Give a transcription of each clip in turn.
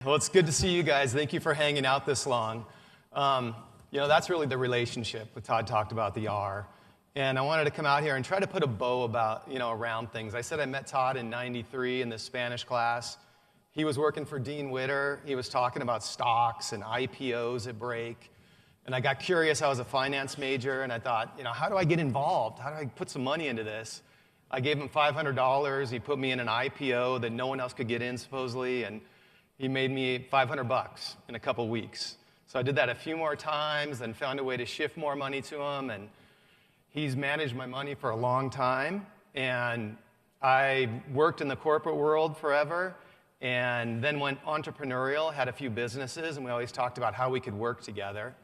Well, it's good to see you guys. Thank you for hanging out this long. That's really the relationship that Todd talked about, the R. And I wanted to come out here and try to put a bow around things. I said I met Todd in '93 in the Spanish class. He was working for Dean Witter. He was talking about stocks and IPOs at Break. And I got curious. I was a finance major, and I thought, how do I get involved? How do I put some money into this? I gave him $500. He put me in an IPO that no one else could get in, supposedly, and he made me $500 in a couple weeks. So I did that a few more times and found a way to shift more money to him. And he's managed my money for a long time. And I worked in the corporate world forever and then went entrepreneurial, had a few businesses, and we always talked about how we could work together.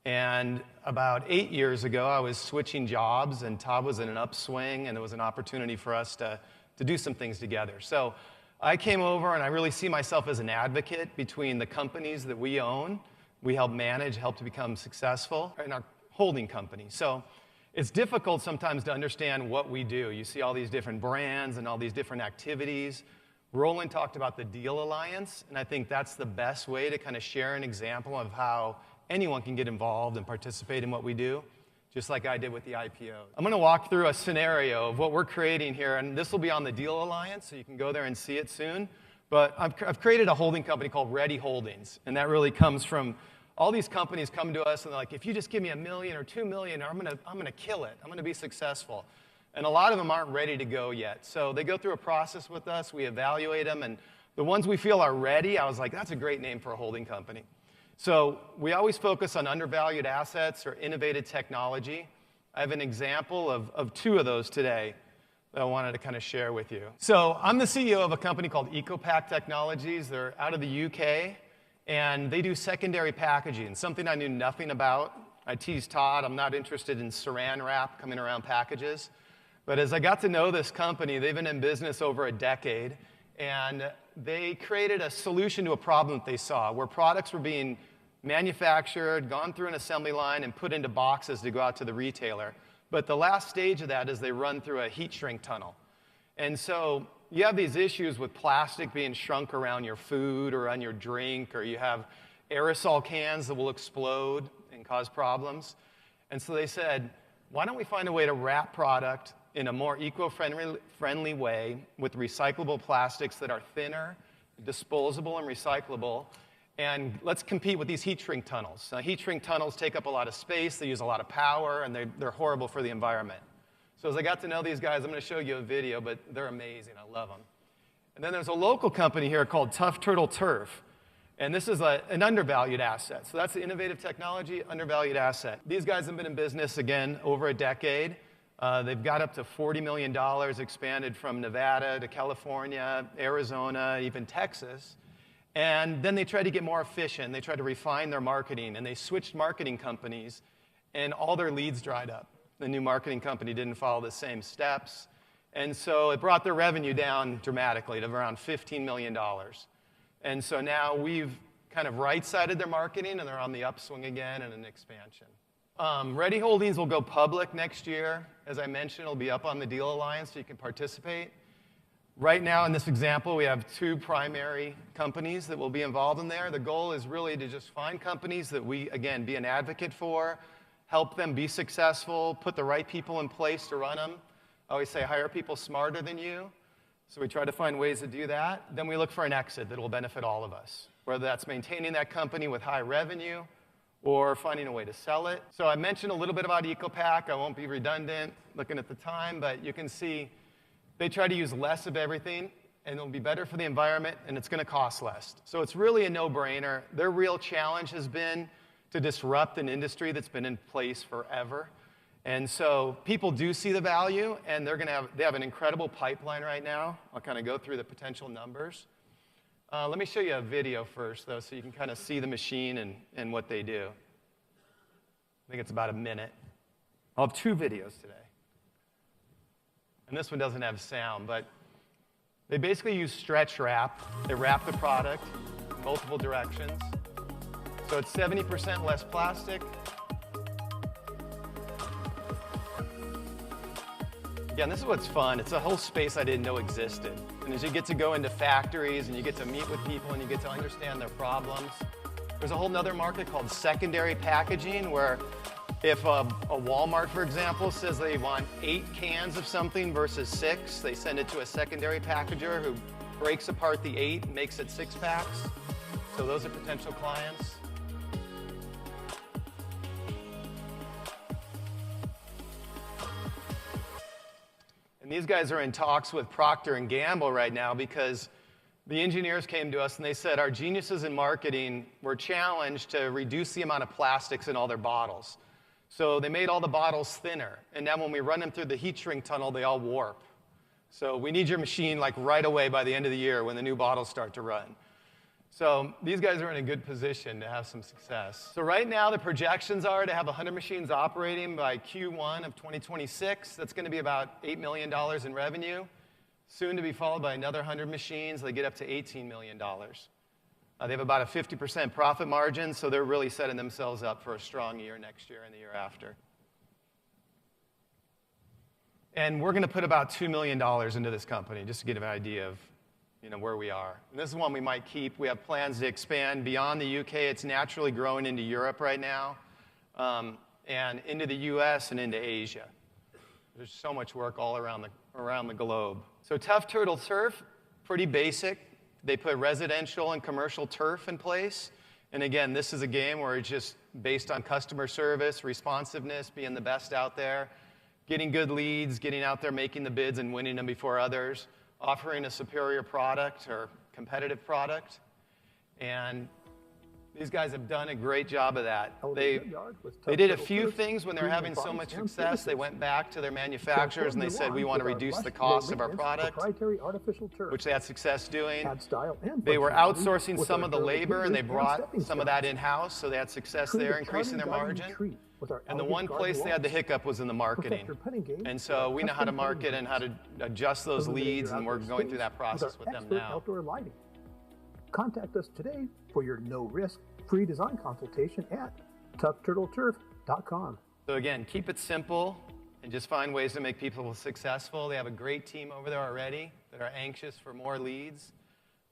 And about 8 years ago, I was switching jobs, and Todd was in an upswing, and there was an opportunity for us to do some things together. So I came over, and I really see myself as an advocate between the companies that we own, we help manage, help to become successful, and our holding company. So it's difficult sometimes to understand what we do. You see all these different brands and all these different activities. Roland talked about the Deal Alliance, and I think that's the best way to kind of share an example of how anyone can get involved and participate in what we do, just like I did with the IPO. I'm going to walk through a scenario of what we're creating here, and this will be on the Deal Alliance, so you can go there and see it soon. But I've created a holding company called Ready Holdings, and that really comes from all these companies come to us, and they're like, if you just give me $1 million or $2 million, I'm going to kill it. I'm going to be successful. And a lot of them aren't ready to go yet. So they go through a process with us. We evaluate them, and the ones we feel are ready, I was like, that's a great name for a holding company. So we always focus on undervalued assets or innovative technology. I have an example of two of those today that I wanted to kind of share with you. So I'm the CEO of a company called EcoPack Technologies. They're out of the UK, and they do secondary packaging, something I knew nothing about. I teased Todd, I'm not interested in saran wrap coming around packages. But as I got to know this company, they've been in business over a decade, and they created a solution to a problem that they saw, where products were being manufactured, gone through an assembly line, and put into boxes to go out to the retailer. But the last stage of that is they run through a heat shrink tunnel. And so you have these issues with plastic being shrunk around your food or on your drink, or you have aerosol cans that will explode and cause problems. And so they said, why don't we find a way to wrap product in a more eco-friendly way with recyclable plastics that are thinner, disposable, and recyclable, and let's compete with these heat shrink tunnels. Now, heat shrink tunnels take up a lot of space, they use a lot of power, and they're horrible for the environment. So as I got to know these guys, I'm going to show you a video, but they're amazing. I love them. And then there's a local company here called Tough Turtle Turf, and this is an undervalued asset. So that's the innovative technology, undervalued asset. These guys have been in business, again, over a decade. They've got up to $40 million, expanded from Nevada to California, Arizona, even Texas. And then they tried to get more efficient. They tried to refine their marketing, and they switched marketing companies, and all their leads dried up. The new marketing company didn't follow the same steps, and so it brought their revenue down dramatically to around $15 million. And so now we've kind of right-sided their marketing, and they're on the upswing again and an expansion. Ready Holdings will go public next year. As I mentioned, it'll be up on the Deal Alliance, so you can participate. Right now, in this example, we have two primary companies that will be involved in there. The goal is really to just find companies that we, again, be an advocate for, help them be successful, put the right people in place to run them. I always say hire people smarter than you. So we try to find ways to do that. Then we look for an exit that will benefit all of us, whether that's maintaining that company with high revenue or finding a way to sell it. So I mentioned a little bit about EcoPack. I won't be redundant looking at the time, but you can see they try to use less of everything, and it'll be better for the environment, and it's going to cost less. So it's really a no-brainer. Their real challenge has been to disrupt an industry that's been in place forever. And so people do see the value, and they have an incredible pipeline right now. I'll kind of go through the potential numbers. Let me show you a video first, though, so you can kind of see the machine and what they do. I think it's about a minute. I'll have two videos today. And this one doesn't have sound, but they basically use stretch wrap. They wrap the product in multiple directions. So it's 70% less plastic. Again, this is what's fun. It's a whole space I didn't know existed. And as you get to go into factories and you get to meet with people and you get to understand their problems, there's a whole nother market called secondary packaging, where if a Walmart, for example, says they want 8 cans of something versus 6, they send it to a secondary packager who breaks apart the 8 and makes it 6-packs. So those are potential clients. And these guys are in talks with Procter & Gamble right now because the engineers came to us and they said our geniuses in marketing were challenged to reduce the amount of plastics in all their bottles. So they made all the bottles thinner. And now when we run them through the heat shrink tunnel, they all warp. So we need your machine like right away by the end of the year when the new bottles start to run. So these guys are in a good position to have some success. So right now the projections are to have 100 machines operating by Q1 of 2026. That's going to be about $8 million in revenue. Soon to be followed by another 100 machines. They get up to $18 million. They have about a 50% profit margin, so they're really setting themselves up for a strong year next year and the year after. And we're going to put about $2 million into this company, just to get an idea of where we are. And this is one we might keep. We have plans to expand beyond the UK. It's naturally growing into Europe right now, and into the US and into Asia. There's so much work all around the globe. So Tough Turtle Turf, pretty basic. They put residential and commercial turf in place. And again, this is a game where it's just based on customer service, responsiveness, being the best out there, getting good leads, getting out there, making the bids and winning them before others, offering a superior product or competitive product. And these guys have done a great job of that. They did a few things when they were having so much success. They went back to their manufacturers and they said, we want to reduce the cost of our product, which they had success doing. They were outsourcing some of the labor and they brought some of that in-house, so they had success there, increasing their margin. And the one place they had the hiccup was in the marketing. And so we know how to market and how to adjust those leads, and we're going through that process with them now. Contact us today for your no-risk free design consultation at toughturtleturf.com. So again, keep it simple and just find ways to make people successful. They have a great team over there already that are anxious for more leads.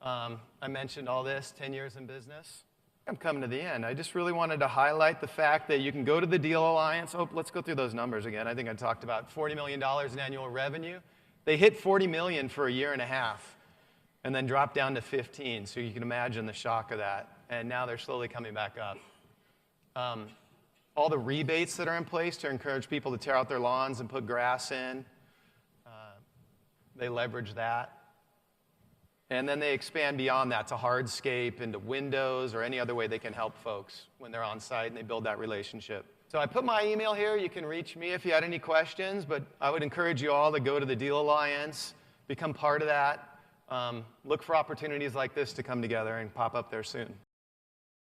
I mentioned all this, 10 years in business. I'm coming to the end. I just really wanted to highlight the fact that you can go to the Deal Alliance. Oh, let's go through those numbers again. I think I talked about $40 million in annual revenue. They hit $40 million for a year and a half, and then dropped down to 15, so you can imagine the shock of that. And now they're slowly coming back up. All the rebates that are in place to encourage people to tear out their lawns and put grass in, they leverage that. And then they expand beyond that to hardscape, into windows, or any other way they can help folks when they're on site, and they build that relationship. So I put my email here. You can reach me if you had any questions, but I would encourage you all to go to the Deal Alliance, become part of that. Look for opportunities like this to come together and pop up there soon.